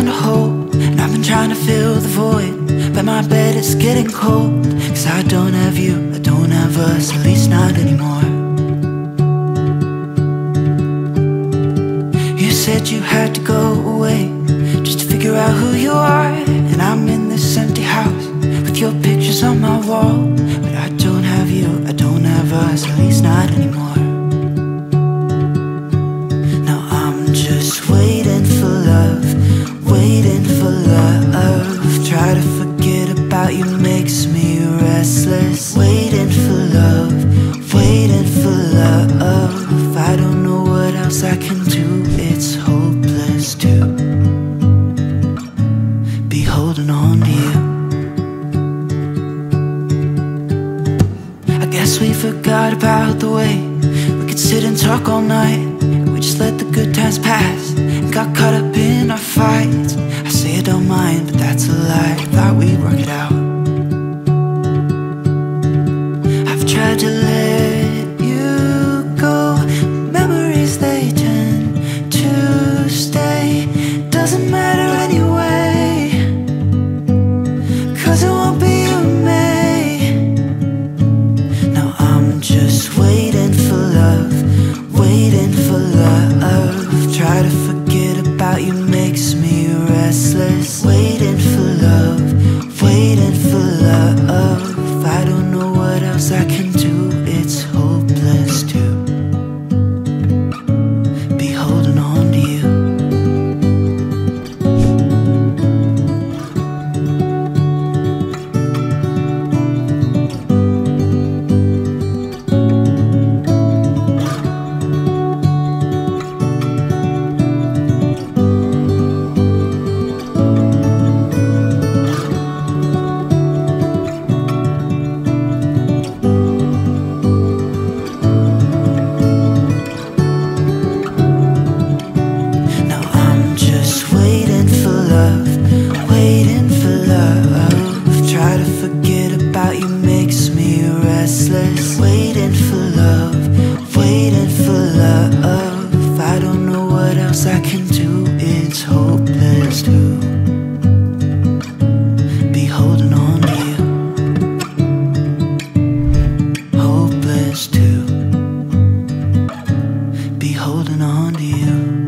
on hold, and I've been trying to fill the void, but my bed is getting cold. Cause I don't have you, I don't have us, at least not anymore. You said you had to go away just to figure out who you are, and I'm in this empty house with your pictures on my wall. But I don't have you, I don't have us, at least not anymore. Now I'm just waiting for love, waiting for love. Try to forget about you makes me restless. Waiting for love, waiting for love. I don't know what else I can do, it's hopeless to be holding on to you. I guess we forgot about the way we could sit and talk all night. We just let the good times pass and got caught up in our fights. I say I don't mind, but that's a lie. Thought we'd work it out. I've tried to let you go. Memories, they tend to stay. Doesn't matter anyway, cause it won't be you and me. Now I'm just waiting for love, waiting for love. Try to forget about you makes me restless. Waiting for love, waiting for love. I don't know what else I can do, it's hopeless to be holding on to you. Waiting for love, waiting for love. I don't know what else I can do, it's hopeless to be holding on to you. Hopeless to be holding on to you.